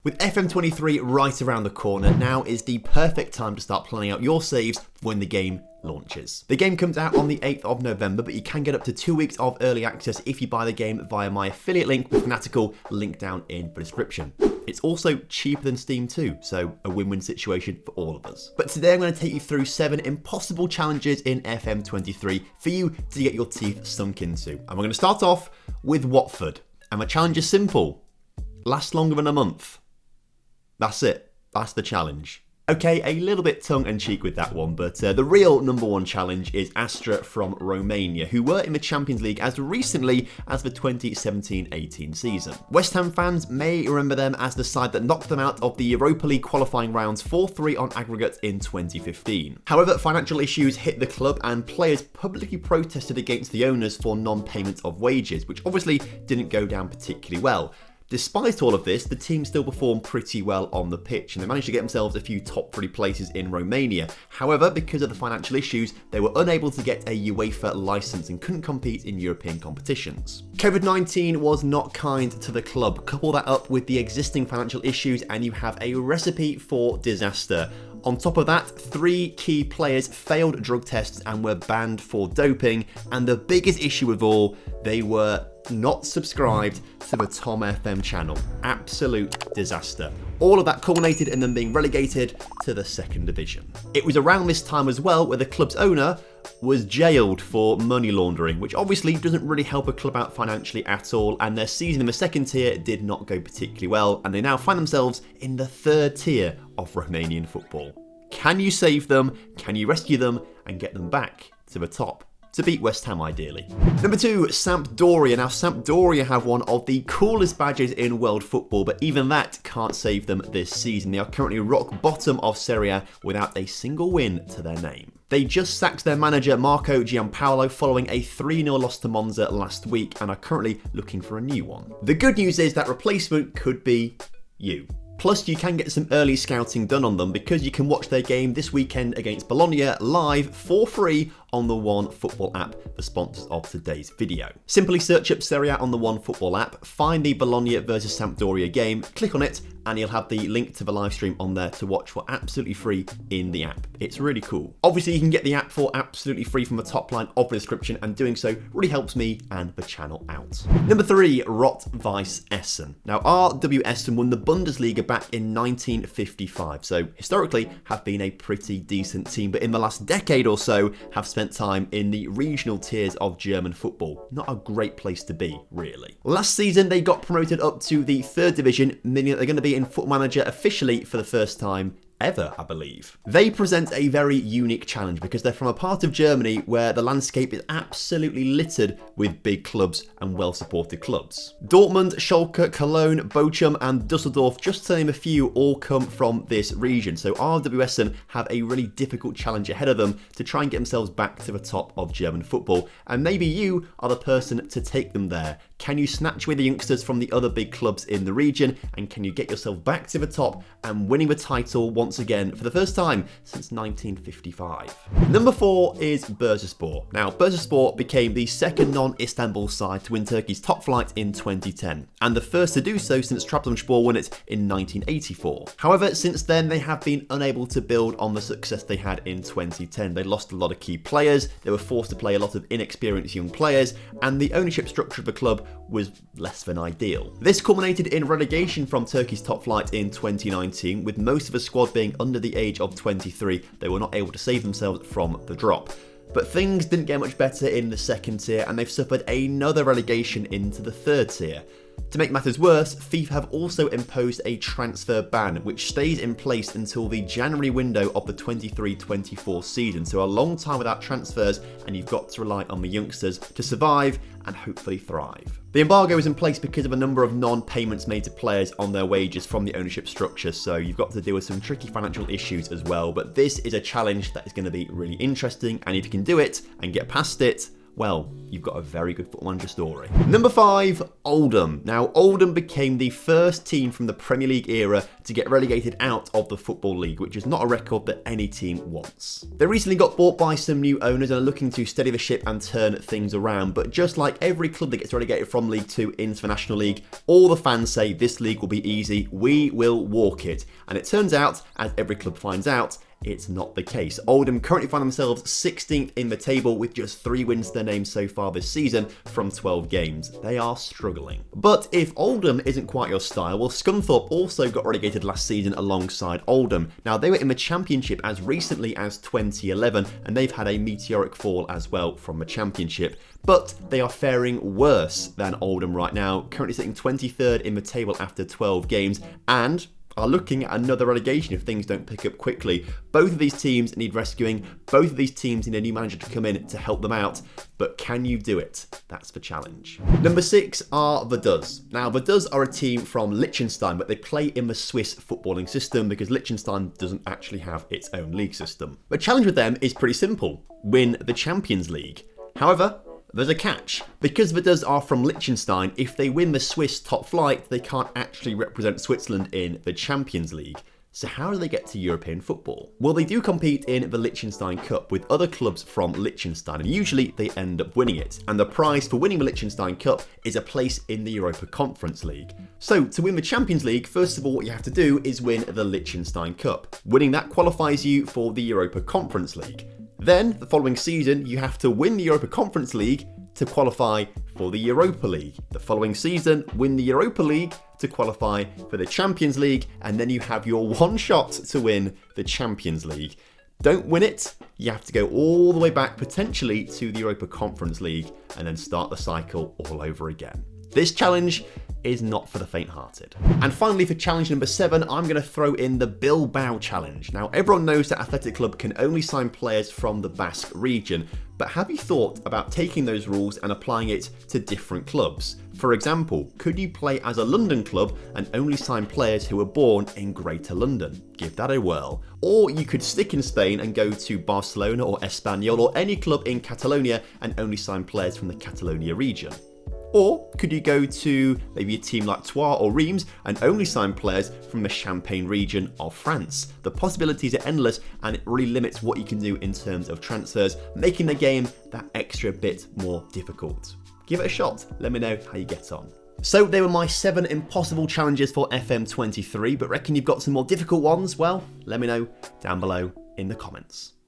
With FM23 right around the corner, now is the perfect time to start planning out your saves when the game launches. The game comes out on the 8th of November, but you can get up to 2 weeks of early access if you buy the game via my affiliate link with Fanatical, link down in the description. It's also cheaper than Steam too, so a win-win situation for all of us. But today I'm going to take you through 7 impossible challenges in FM23 for you to get your teeth sunk into. And we're going to start off with Watford. And the challenge is simple. Last longer than a month. That's it. That's the challenge. Okay, a little bit tongue-in-cheek with that one, but the real number one challenge is Astra from Romania, who were in the Champions League as recently as the 2017-18 season. West Ham fans may remember them as the side that knocked them out of the Europa League qualifying rounds 4-3 on aggregate in 2015. However, financial issues hit the club and players publicly protested against the owners for non-payment of wages, which obviously didn't go down particularly well. Despite all of this, the team still performed pretty well on the pitch and they managed to get themselves a few top 3 places in Romania. However, because of the financial issues, they were unable to get a UEFA licence and couldn't compete in European competitions. COVID-19 was not kind to the club. Couple that up with the existing financial issues and you have a recipe for disaster. On top of that, 3 key players failed drug tests and were banned for doping, and the biggest issue of all, they were not subscribed to the TomFM channel. Absolute disaster. All of that culminated in them being relegated to the 2nd division. It was around this time as well where the club's owner was jailed for money laundering, which obviously doesn't really help a club out financially at all, and their season in the 2nd tier did not go particularly well, and they now find themselves in the 3rd tier of Romanian football. Can you save them? Can you rescue them and get them back to the top? To beat West Ham ideally. Number 2, Sampdoria. Now Sampdoria have one of the coolest badges in world football, but even that can't save them this season. They are currently rock bottom of Serie A without a single win to their name. They just sacked their manager Marco Giampaolo following a 3-0 loss to Monza last week and are currently looking for a new one. The good news is that replacement could be you. Plus, you can get some early scouting done on them because you can watch their game this weekend against Bologna live for free on the One Football app, the sponsors of today's video. Simply search up Serie A on the One Football app, find the Bologna versus Sampdoria game, click on it, and you'll have the link to the live stream on there to watch for absolutely free in the app. It's really cool. Obviously, you can get the app for absolutely free from the top line of the description, and doing so really helps me and the channel out. Number 3, Rot-Weiss Essen. Now, RW Essen won the Bundesliga back in 1955, so historically have been a pretty decent team, but in the last decade or so have spent time in the regional tiers of German football. Not a great place to be, really. Last season, they got promoted up to the 3rd division, meaning that they're going to be in Football Manager officially for the first time ever, I believe. They present a very unique challenge because they're from a part of Germany where the landscape is absolutely littered with big clubs and well-supported clubs. Dortmund, Schalke, Cologne, Bochum and Dusseldorf, just to name a few, all come from this region. So RW Essen have a really difficult challenge ahead of them to try and get themselves back to the top of German football. And maybe you are the person to take them there. Can you snatch away the youngsters from the other big clubs in the region? And can you get yourself back to the top and winning the title once again for the first time since 1955? Number 4 is Bursaspor. Now, Bursaspor became the 2nd non-Istanbul side to win Turkey's top flight in 2010, and the first to do so since Trabzonspor won it in 1984. However, since then, they have been unable to build on the success they had in 2010. They lost a lot of key players, they were forced to play a lot of inexperienced young players, and the ownership structure of the club was less than ideal. This culminated in relegation from Turkey's top flight in 2019, with most of the squad being under the age of 23. They were not able to save themselves from the drop. But things didn't get much better in the 2nd tier, and they've suffered another relegation into the 3rd tier. To make matters worse, FIFA have also imposed a transfer ban, which stays in place until the January window of the 23-24 season, so a long time without transfers, and you've got to rely on the youngsters to survive and hopefully thrive. The embargo is in place because of a number of non-payments made to players on their wages from the ownership structure, so you've got to deal with some tricky financial issues as well, but this is a challenge that is going to be really interesting, and if you can do it and get past it, well, you've got a very good Football Manager story. Number 5, Oldham. Now, Oldham became the first team from the Premier League era to get relegated out of the Football League, which is not a record that any team wants. They recently got bought by some new owners and are looking to steady the ship and turn things around, but just like every club that gets relegated from League 2 into the National League, all the fans say this league will be easy, we will walk it. And it turns out, as every club finds out, it's not the case. Oldham currently find themselves 16th in the table with just 3 wins to their name so far this season from 12 games. They are struggling. But if Oldham isn't quite your style, well, Scunthorpe also got relegated last season alongside Oldham. Now, they were in the Championship as recently as 2011, and they've had a meteoric fall as well from the Championship. But they are faring worse than Oldham right now, currently sitting 23rd in the table after 12 games, and are looking at another relegation if things don't pick up quickly. Both of these teams need rescuing. Both of these teams need a new manager to come in to help them out. But can you do it? That's the challenge. Number 6 are Vaduz. Now, Vaduz are a team from Liechtenstein, but they play in the Swiss footballing system because Liechtenstein doesn't actually have its own league system. The challenge with them is pretty simple. Win the Champions League. However, there's a catch. Because Vaduz are from Liechtenstein, if they win the Swiss top flight, they can't actually represent Switzerland in the Champions League. So how do they get to European football? Well, they do compete in the Liechtenstein Cup with other clubs from Liechtenstein, and usually they end up winning it. And the prize for winning the Liechtenstein Cup is a place in the Europa Conference League. So to win the Champions League, first of all, what you have to do is win the Liechtenstein Cup. Winning that qualifies you for the Europa Conference League. Then, the following season, you have to win the Europa Conference League to qualify for the Europa League. The following season, win the Europa League to qualify for the Champions League, and then you have your one shot to win the Champions League. Don't win it, you have to go all the way back, potentially, to the Europa Conference League, and then start the cycle all over again. This challenge is not for the faint-hearted. And finally, for challenge number 7, I'm going to throw in the Bilbao challenge. Now, everyone knows that Athletic Club can only sign players from the Basque region, but have you thought about taking those rules and applying it to different clubs? For example, could you play as a London club and only sign players who were born in Greater London? Give that a whirl. Or you could stick in Spain and go to Barcelona or Espanyol or any club in Catalonia and only sign players from the Catalonia region. Or could you go to maybe a team like Troyes or Reims and only sign players from the Champagne region of France? The possibilities are endless, and it really limits what you can do in terms of transfers, making the game that extra bit more difficult. Give it a shot. Let me know how you get on. So they were my 7 impossible challenges for FM23, but reckon you've got some more difficult ones? Well, let me know down below in the comments.